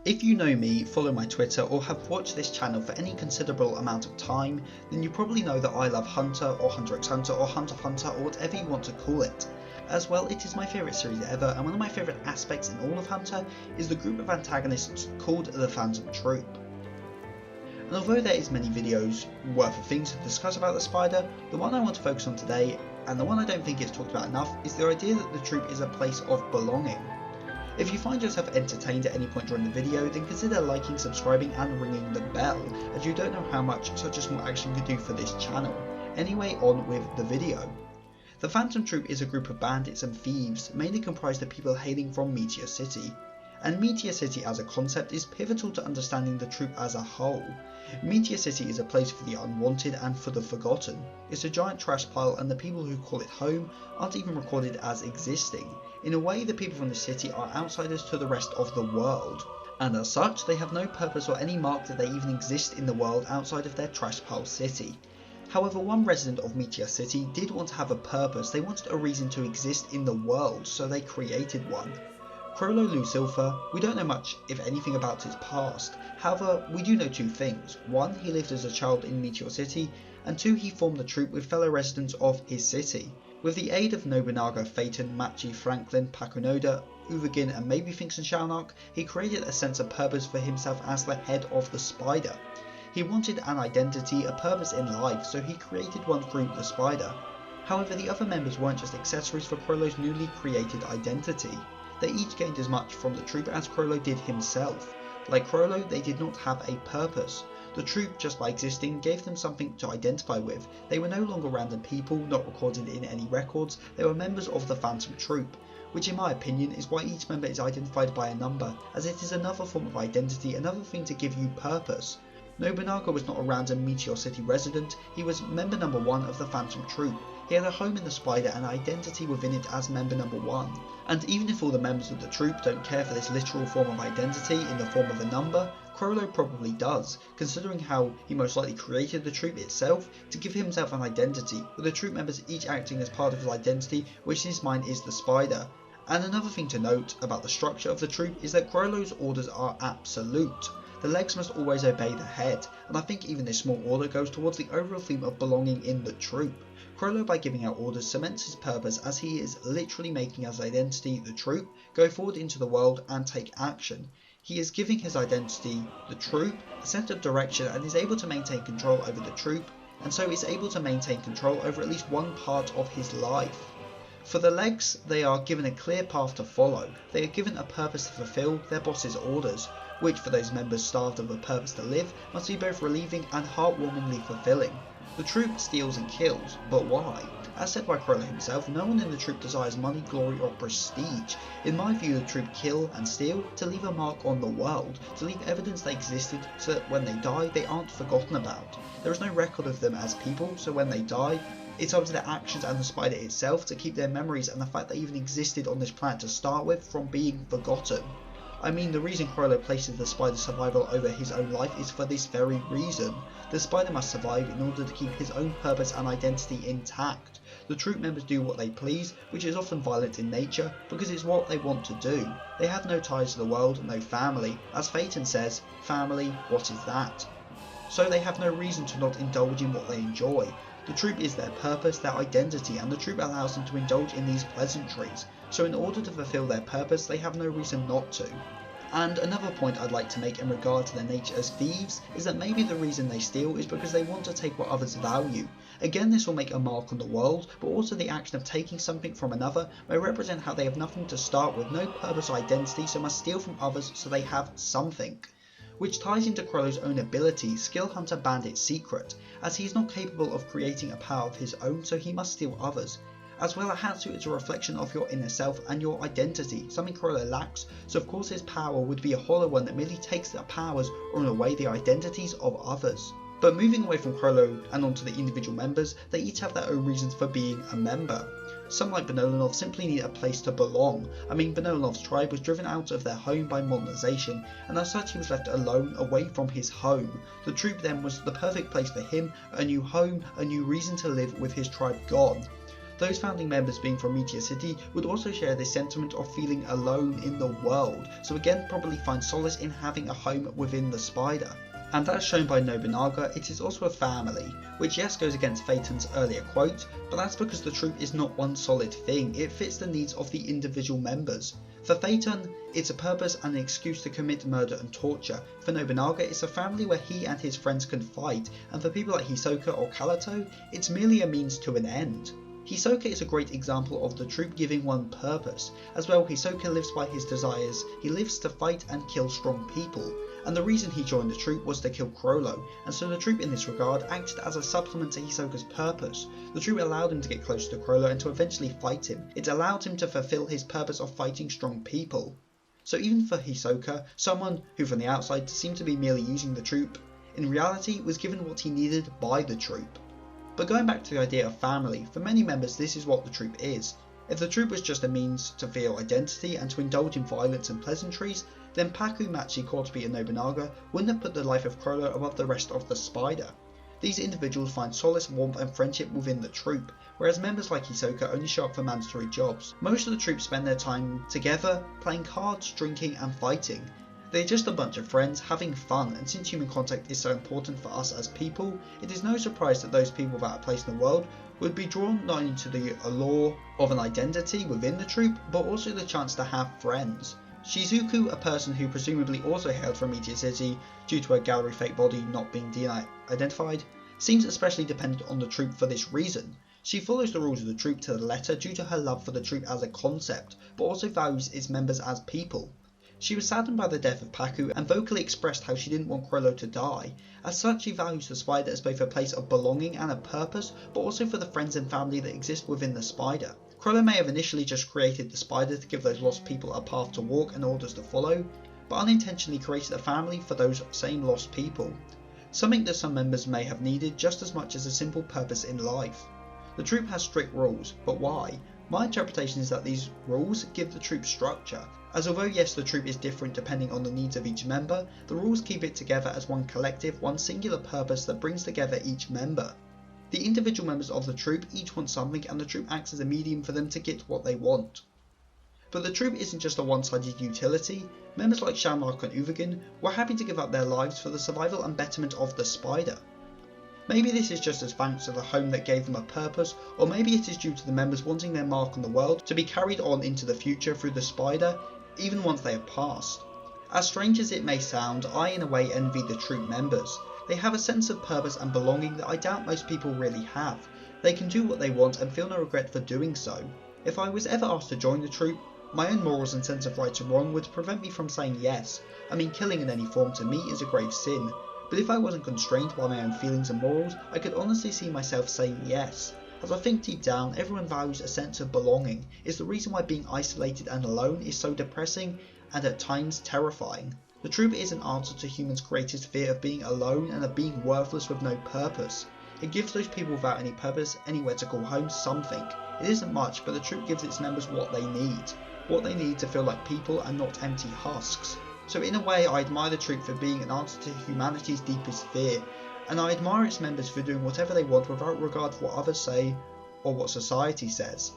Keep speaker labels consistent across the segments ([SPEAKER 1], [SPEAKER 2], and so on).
[SPEAKER 1] If you know me, follow my Twitter, or have watched this channel for any considerable amount of time, then you probably know that I love Hunter or HunterXHunter or Hunter or whatever you want to call it. As well, it is my favourite series ever, and one of my favourite aspects in all of Hunter is the group of antagonists called the Phantom Troupe. And although there is many videos worth of things to discuss about the spider, the one I want to focus on today, and the one I don't think is talked about enough, is the idea that the troupe is a place of belonging. If you find yourself entertained at any point during the video, then consider liking, subscribing and ringing the bell, as you don't know how much such a small action could do for this channel. Anyway, on with the video. The Phantom Troupe is a group of bandits and thieves, mainly comprised of people hailing from Meteor City. And Meteor City as a concept is pivotal to understanding the troupe as a whole. Meteor City is a place for the unwanted and for the forgotten. It's a giant trash pile, and the people who call it home aren't even recorded as existing. In a way, the people from the city are outsiders to the rest of the world, and as such they have no purpose or any mark that they even exist in the world outside of their trash pile city. However, one resident of Meteor City did want to have a purpose. They wanted a reason to exist in the world, so they created one. Chrollo Lucilfer, we don't know much, if anything, about his past. However, we do know two things. One, he lived as a child in Meteor City, and two, he formed the troupe with fellow residents of his city. With the aid of Nobunaga, Phaeton, Machi, Franklin, Pakunoda, Uvagin and maybe Finks and Shalnark, he created a sense of purpose for himself as the head of the spider. He wanted an identity, a purpose in life, so he created one through the spider. However, the other members weren't just accessories for Chrollo's newly created identity. They each gained as much from the troupe as Chrollo did himself. Like Chrollo, they did not have a purpose. The troupe, just by existing, gave them something to identify with. They were no longer random people, not recorded in any records. They were members of the Phantom Troupe, which in my opinion is why each member is identified by a number, as it is another form of identity, another thing to give you purpose. Nobunaga was not a random Meteor City resident, he was member number 1 of the Phantom Troupe. He had a home in the spider and identity within it as member number 1. And even if all the members of the troupe don't care for this literal form of identity in the form of a number, Chrollo probably does, considering how he most likely created the troupe itself to give himself an identity, with the troupe members each acting as part of his identity, which in his mind is the spider. And another thing to note about the structure of the troupe is that Chrollo's orders are absolute. The legs must always obey the head, and I think even this small order goes towards the overall theme of belonging in the troupe. Chrollo, by giving out orders, cements his purpose, as he is literally making his identity, the troupe, go forward into the world and take action. He is giving his identity, the troupe, a sense of direction, and is able to maintain control over the troupe, and so is able to maintain control over at least one part of his life. For the legs, they are given a clear path to follow. They are given a purpose to fulfill, their boss's orders, which for those members starved of a purpose to live must be both relieving and heartwarmingly fulfilling. The troupe steals and kills, but why? As said by Chrollo himself, no one in the troupe desires money, glory or prestige. In my view, the troupe kill and steal to leave a mark on the world, to leave evidence they existed so that when they die they aren't forgotten about. There is no record of them as people, so when they die, it's up to their actions and the spider itself to keep their memories and the fact they even existed on this planet to start with from being forgotten. I mean, the reason Chrollo places the spider's survival over his own life is for this very reason. The spider must survive in order to keep his own purpose and identity intact. The troupe members do what they please, which is often violent in nature, because it's what they want to do. They have no ties to the world, no family. As Phaeton says, family, what is that? So they have no reason to not indulge in what they enjoy. The troupe is their purpose, their identity, and the troupe allows them to indulge in these pleasantries. So in order to fulfill their purpose, they have no reason not to. And another point I'd like to make in regard to their nature as thieves is that maybe the reason they steal is because they want to take what others value. Again, this will make a mark on the world, but also the action of taking something from another may represent how they have nothing to start with, no purpose or identity, so must steal from others so they have something. Which ties into Chrollo's own ability, Skill Hunter Bandit Secret, as he is not capable of creating a power of his own, so he must steal others. As well, a Hatsu is a reflection of your inner self and your identity, something Chrollo lacks, so of course his power would be a hollow one that merely takes the powers or in a way the identities of others. But moving away from Chrollo and onto the individual members, they each have their own reasons for being a member. Some, like Benolanov, simply need a place to belong. I mean, Benolanov's tribe was driven out of their home by modernization, and as such he was left alone, away from his home. The troupe then was the perfect place for him, a new home, a new reason to live with his tribe gone. those founding members being from Meteor City would also share this sentiment of feeling alone in the world, so again probably find solace in having a home within the spider. And as shown by Nobunaga, it is also a family, which yes goes against Phaeton's earlier quote, but that's because the troupe is not one solid thing, it fits the needs of the individual members. For Phaeton, it's a purpose and an excuse to commit murder and torture. For Nobunaga, it's a family where he and his friends can fight, and for people like Hisoka or Kalato, it's merely a means to an end. Hisoka is a great example of the troupe giving one purpose. As well, Hisoka lives by his desires, he lives to fight and kill strong people, and the reason he joined the troupe was to kill Chrollo, and so the troupe in this regard acted as a supplement to Hisoka's purpose. The troupe allowed him to get close to Chrollo and to eventually fight him. It allowed him to fulfill his purpose of fighting strong people. So even for Hisoka, someone who from the outside seemed to be merely using the troupe, in reality was given what he needed by the troupe. But going back to the idea of family, for many members this is what the troupe is. If the troupe was just a means to feel identity and to indulge in violence and pleasantries, then Paku, Machi, Kotobi and Nobunaga wouldn't have put the life of Chrollo above the rest of the spider. These individuals find solace, warmth and friendship within the troupe, whereas members like Hisoka only show up for mandatory jobs. Most of the troupe spend their time together, playing cards, drinking and fighting. They're just a bunch of friends having fun, and since human contact is so important for us as people, it is no surprise that those people without a place in the world would be drawn not only to the allure of an identity within the troupe, but also the chance to have friends. Shizuku, a person who presumably also hailed from Meteor City due to her gallery fake body not being de-identified, seems especially dependent on the troupe for this reason. She follows the rules of the troupe to the letter due to her love for the troupe as a concept, but also values its members as people. She was saddened by the death of Paku and vocally expressed how she didn't want Chrollo to die. As such, she values the spider as both a place of belonging and a purpose, but also for the friends and family that exist within the spider. Chrollo may have initially just created the spider to give those lost people a path to walk and orders to follow, but unintentionally created a family for those same lost people. Something that some members may have needed just as much as a simple purpose in life. The troupe has strict rules, but why? My interpretation is that these rules give the troupe structure, as although yes the troupe is different depending on the needs of each member, the rules keep it together as one collective, one singular purpose that brings together each member. The individual members of the troupe each want something and the troupe acts as a medium for them to get what they want. But the troupe isn't just a one-sided utility. Members like Shamrock and Uvagin were happy to give up their lives for the survival and betterment of the spider. Maybe this is just as thanks to the home that gave them a purpose, or maybe it is due to the members wanting their mark on the world to be carried on into the future through the spider, even once they have passed. As strange as it may sound, I in a way envy the troupe members. They have a sense of purpose and belonging that I doubt most people really have. They can do what they want and feel no regret for doing so. If I was ever asked to join the troupe, my own morals and sense of right and wrong would prevent me from saying yes. I mean, killing in any form to me is a grave sin, but if I wasn't constrained by my own feelings and morals, I could honestly see myself saying yes. As I think deep down, everyone values a sense of belonging. It's the reason why being isolated and alone is so depressing and at times terrifying. The troupe is an answer to humans' greatest fear of being alone and of being worthless with no purpose. It gives those people without any purpose anywhere to call home something. It isn't much, but the troupe gives its members what they need. What they need to feel like people and not empty husks. So in a way I admire the troupe for being an answer to humanity's deepest fear, and I admire its members for doing whatever they want without regard for what others say or what society says.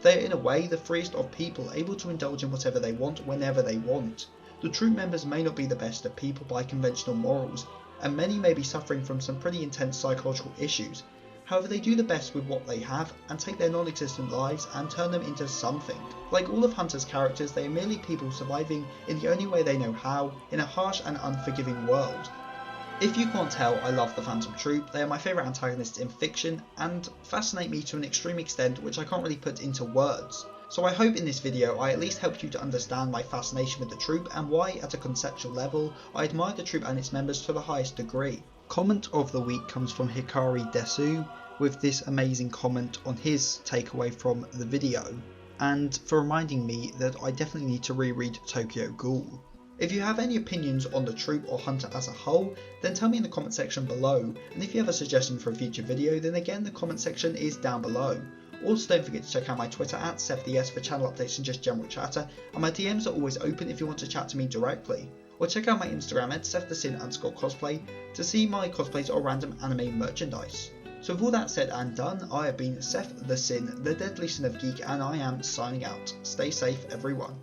[SPEAKER 1] They are in a way the freest of people, able to indulge in whatever they want whenever they want. The troupe members may not be the best of people by conventional morals, and many may be suffering from some pretty intense psychological issues. However, they do the best with what they have and take their non-existent lives and turn them into something. Like all of Hunter's characters, they are merely people surviving in the only way they know how, in a harsh and unforgiving world. If you can't tell, I love the Phantom Troupe. They are my favourite antagonists in fiction and fascinate me to an extreme extent which I can't really put into words. So I hope in this video I at least helped you to understand my fascination with the troupe and why, at a conceptual level, I admire the troupe and its members to the highest degree. Comment of the week comes from Hikari Desu with this amazing comment on his takeaway from the video, and for reminding me that I definitely need to reread Tokyo Ghoul. If you have any opinions on the troupe or Hunter as a whole, then tell me in the comment section below, and if you have a suggestion for a future video, then again the comment section is down below. Also don't forget to check out my Twitter at SethTheS for channel updates and just general chatter, and my DMs are always open if you want to chat to me directly. Or check out my Instagram at SethTheSin_cosplay to see my cosplays or random anime merchandise. So with all that said and done, I have been Seth the Sin, the Deadly Sin of Geek, and I am signing out. Stay safe, everyone.